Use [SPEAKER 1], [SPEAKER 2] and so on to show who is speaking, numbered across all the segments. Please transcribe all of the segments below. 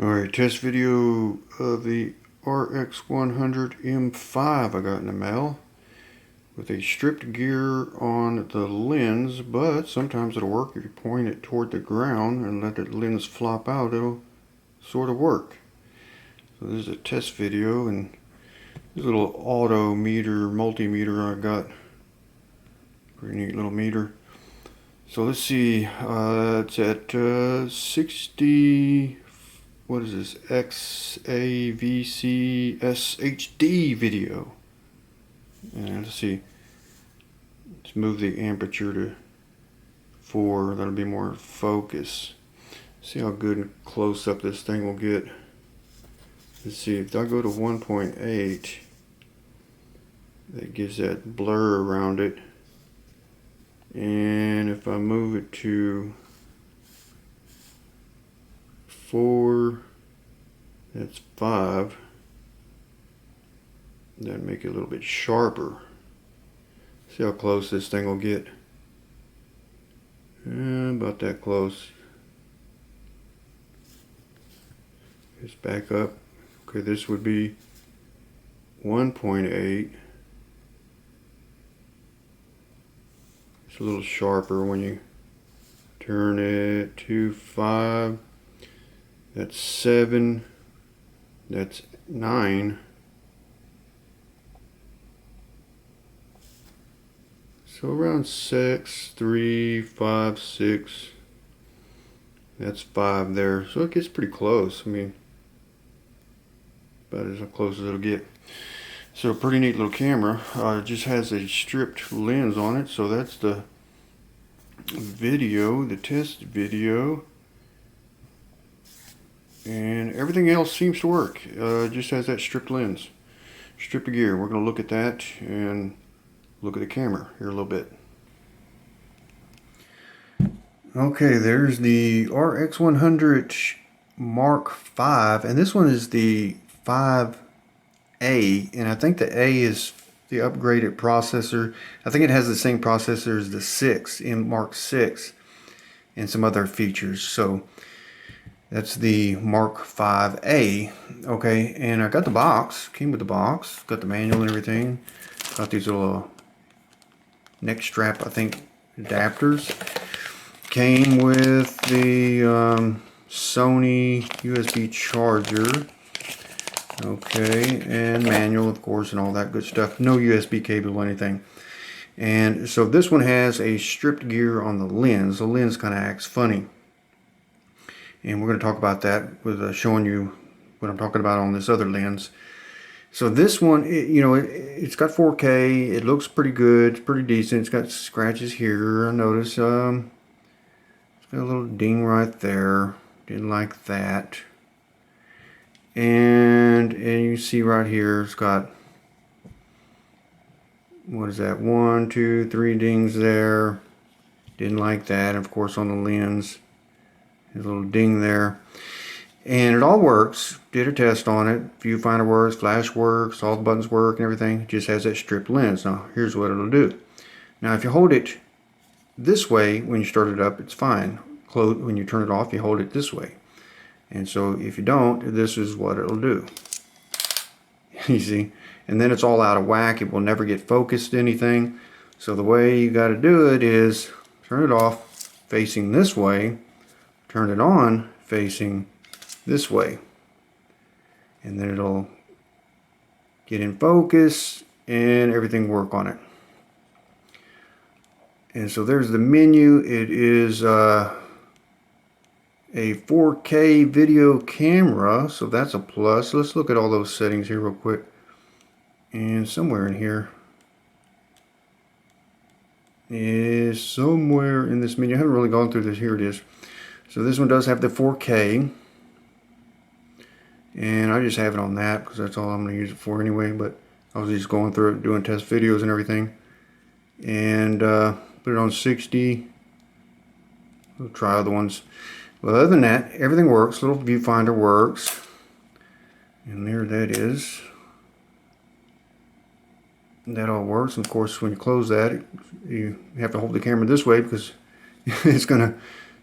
[SPEAKER 1] Alright, test video of the RX100 M5 I got in the mail with a stripped gear on the lens, but sometimes it'll work if you point it toward the ground and let the lens flop out. It'll sort of work. So this is a test video, and this little auto meter, multimeter I got. Pretty neat little meter. So let's see, it's at 60, what is this, XAVC SHD video. And let's see, let's move the aperture to 4, that'll be more focus. See how good and close up this thing will get. Let's see, if I go to 1.8, that gives that blur around it. And if I move it to 4, that's 5. That'll make it a little bit sharper. See how close this thing will get. About that close. Just back up. Okay, this would be 1.8. It's a little sharper when you turn it to 5. That's 7. That's 9. So around 6, 3, 5, 6. That's 5 there. So it gets pretty close. I mean, about as close as it'll get. So a pretty neat little camera. It just has a stripped lens on it. So that's the video, the test video. And everything else seems to work. It just has that stripped lens. Stripped gear. We're going to look at that and look at the camera here a little bit. Okay, there's the RX100 Mark V, and this one is the 5A, and I think the A is the upgraded processor. I think it has the same processor as the 6 in Mark 6 and some other features. So that's the Mark 5A. Okay, and I got the box, came with the box, got the manual and everything. Got these little neck strap, I think, adapters. Came with the Sony USB charger. Okay, and manual, of course, and all that good stuff. No USB cable or anything. And so this one has a stripped gear on the lens. The lens kind of acts funny. And we're going to talk about that with showing you what I'm talking about on this other lens. So this one, it's got 4K. It looks pretty good. It's pretty decent. It's got scratches here. I notice. It's got a little ding right there. Didn't like that. And you see right here, it's got, what is that? 1, 2, 3 dings there. Didn't like that. Of course, on the lens, there's a little ding there. And it all works. Did a test on it. Viewfinder works, flash works, all the buttons work and everything. It just has that stripped lens. Now, here's what it'll do. Now, if you hold it this way when you start it up, it's fine. When you turn it off, you hold it this way. And so if you don't, this is what it'll do. You see? And then it's all out of whack. It will never get focused anything. So the way you got to do it is turn it off facing this way. Turn it on facing this way, and then it'll get in focus and everything work on it. And so there's the menu. It is a 4K video camera, so that's a plus. Let's look at all those settings here real quick. And somewhere in here is somewhere in this menu. I haven't really gone through this. Here it is. So this one does have the 4K. And I just have it on that because that's all I'm going to use it for anyway. But I was just going through it, doing test videos and everything. And put it on 60. We'll try other ones. Well, other than that, everything works. Little viewfinder works. And there that is. That all works. And of course, when you close that, you have to hold the camera this way because it's going to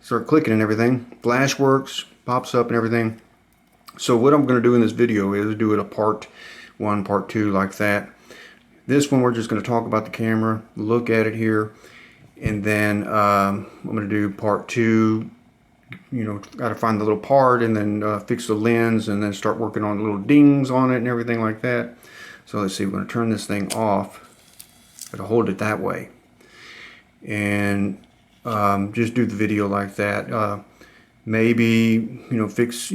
[SPEAKER 1] start clicking and everything. Flash works, pops up and everything. So what I'm going to do in this video is do it a part 1, part 2 like that. This one we're just going to talk about the camera, look at it here, and then I'm going to do part 2. You know, got to find the little part and then fix the lens and then start working on the little dings on it and everything like that. So let's see, we're going to turn this thing off. Got to hold it that way and just do the video like that. Maybe, you know, fix,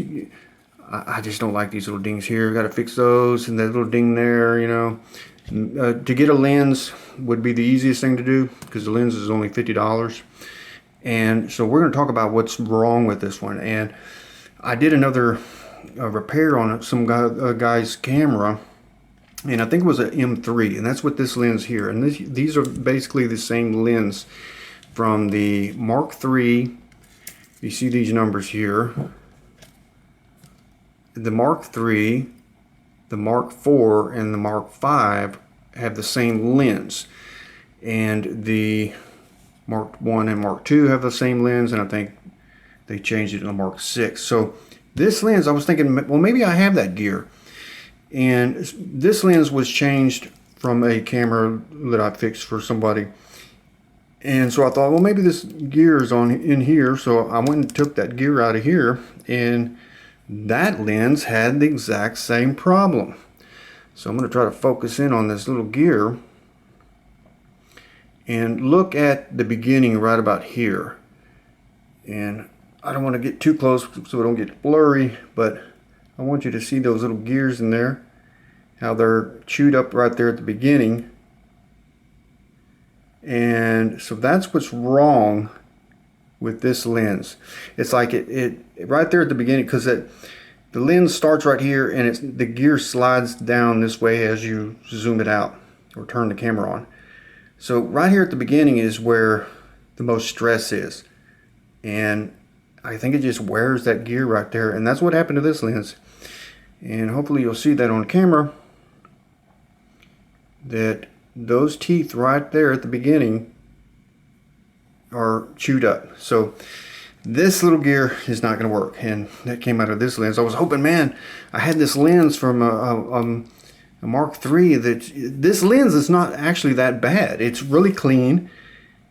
[SPEAKER 1] I just don't like these little dings here. Got to fix those and that little ding there, you know. To get a lens would be the easiest thing to do because the lens is only $50. And so we're going to talk about what's wrong with this one. And I did another repair on some guy's camera, and I think it was an M3, and that's what this lens here. And these are basically the same lens from the Mark III. You see these numbers here. The Mark III, the Mark IV, and the Mark V have the same lens. And the Mark I and Mark II have the same lens, and I think they changed it to the Mark VI. So this lens, I was thinking, well, maybe I have that gear. And this lens was changed from a camera that I fixed for somebody. And so I thought, well, maybe this gear is in here. So I went and took that gear out of here, and that lens had the exact same problem. So I'm going to try to focus in on this little gear and look at the beginning right about here. And I don't want to get too close so it don't get blurry, but I want you to see those little gears in there, how they're chewed up right there at the beginning. And so that's what's wrong with this lens. It's like it right there at the beginning, because the lens starts right here and the gear slides down this way as you zoom it out or turn the camera on. So right here at the beginning is where the most stress is. And I think it just wears that gear right there. And that's what happened to this lens. And hopefully you'll see that on camera, that those teeth right there at the beginning are chewed up. So this little gear is not going to work. And that came out of this lens. I was hoping, man, I had this lens from a Mark III, that this lens is not actually that bad. It's really clean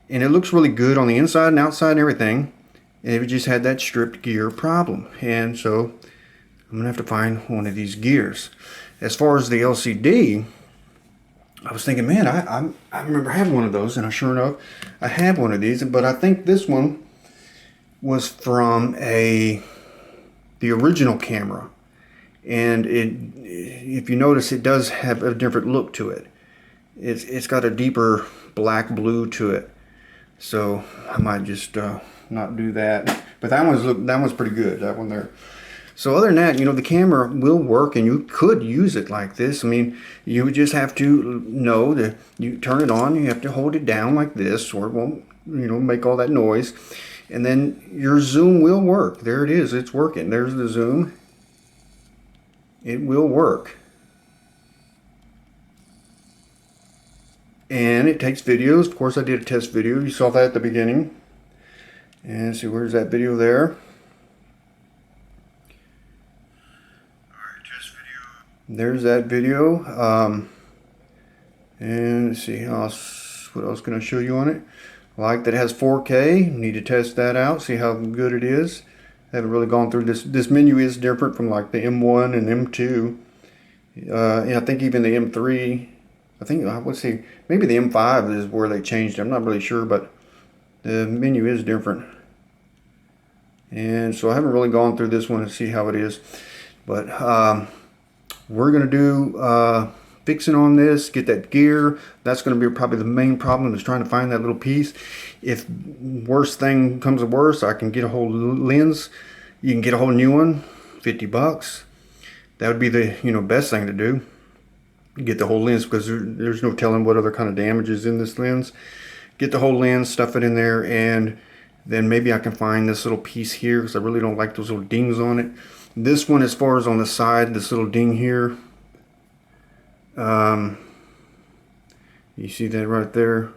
[SPEAKER 1] and it looks really good on the inside and outside and everything. And it just had that stripped gear problem. And so I'm gonna have to find one of these gears. As far as the LCD, I was thinking, man, I remember having one of those, and sure enough, I have one of these. But I think this one was from the original camera. And if you notice, it does have a different look to it. It's got a deeper black blue to it. So I might just not do that. But that one's pretty good, that one there. So other than that, you know, the camera will work, and you could use it like this. I mean, you would just have to know that you turn it on, you have to hold it down like this, or it won't, you know, make all that noise. And then your zoom will work. There it is, it's working. There's the zoom. It will work. And it takes videos. Of course, I did a test video. You saw that at the beginning. And see, where's that video there? Alright, test video. There's that video. And let's see, what else can I show you on it? Like that it has 4K. Need to test that out, see how good it is. I haven't really gone through this. This menu is different from like the M1 and M2. And I think even the M3, I think, let's see, maybe the M5 is where they changed it. I'm not really sure, but the menu is different. And so I haven't really gone through this one to see how it is. But we're going to do fixing on this, get that gear. That's going to be probably the main problem, is trying to find that little piece. If worst thing comes to worst, I can get a whole lens. You can get a whole new one, $50. That would be the, you know, best thing to do. Get the whole lens, because there's no telling what other kind of damage is in this lens. Get the whole lens, stuff it in there, and then maybe I can find this little piece here, because I really don't like those little dings on it. This one, as far as on the side, this little ding here, you see that right there?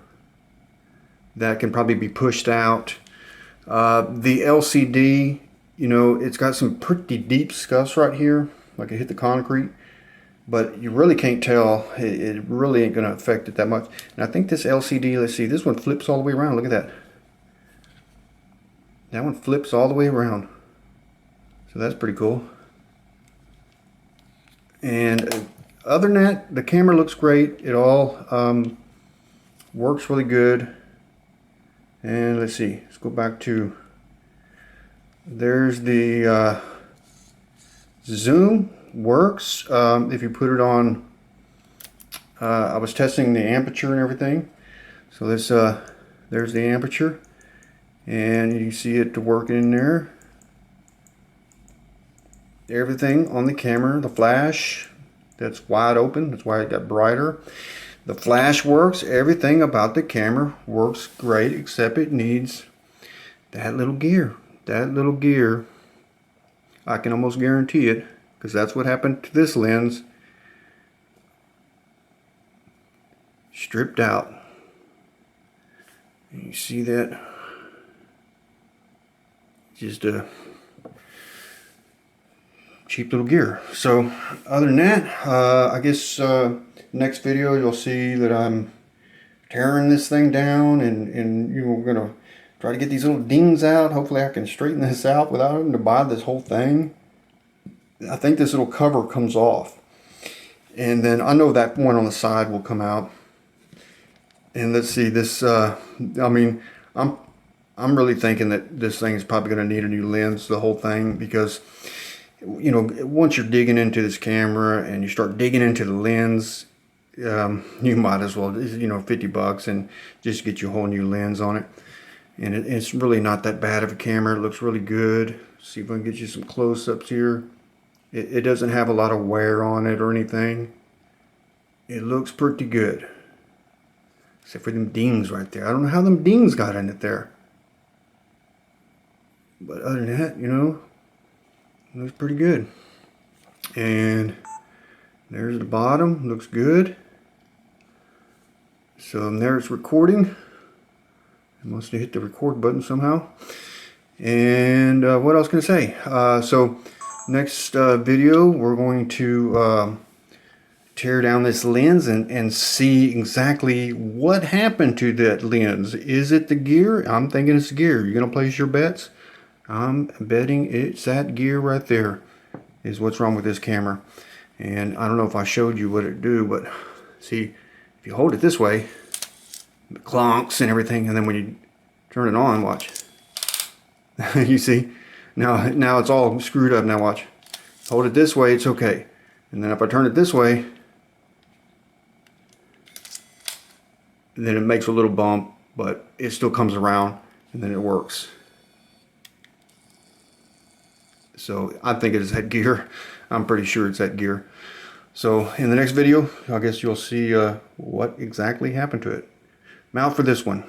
[SPEAKER 1] That can probably be pushed out. The LCD You know, it's got some pretty deep scuffs right here, like it hit the concrete, but you really can't tell. It really ain't gonna affect it that much. And I think this LCD, let's see, this one flips all the way around. Look at that. That one flips all the way around. So that's pretty cool. And other than that, the camera looks great. It all works really good. And let's see, let's go back to, there's the zoom works. If you put it on, I was testing the aperture and everything. So this, there's the aperture, and you see it working in there. Everything on the camera, the flash, that's wide open. That's why it got brighter. The flash works. Everything about the camera works great, except it needs that little gear. That little gear, I can almost guarantee it, because that's what happened to this lens. Stripped out. And you see that? Just a cheap little gear. So other than that, I guess next video you'll see that I'm tearing this thing down, and you're gonna try to get these little dings out. Hopefully I can straighten this out without having to buy this whole thing. I think this little cover comes off, and then I know that one on the side will come out. And let's see, this I mean, I'm really thinking that this thing is probably going to need a new lens, the whole thing, because you know, once you're digging into this camera and you start digging into the lens, you might as well, you know, $50 and just get you a whole new lens on it. And it's really not that bad of a camera. It looks really good. See if I can get you some close-ups here. It doesn't have a lot of wear on it or anything. It looks pretty good, except for them dings right there. I don't know how them dings got in it there, but other than that, you know, it looks pretty good. And there's the bottom, looks good. So there it's recording. I must have hit the record button somehow. And what else can I say? So next video we're going to tear down this lens and see exactly what happened to that lens. Is it the gear? I'm thinking it's the gear. You're gonna place your bets? I'm betting it's that gear right there is what's wrong with this camera. And I don't know if I showed you what it do, but see, if you hold it this way, it clonks and everything, and then when you turn it on, watch. You see? Now it's all screwed up. Now watch. Hold it this way, it's okay. And then if I turn it this way, then it makes a little bump, but it still comes around, and then it works. So I think it is that gear. I'm pretty sure it's that gear. So in the next video, I guess you'll see what exactly happened to it. I'm out for this one.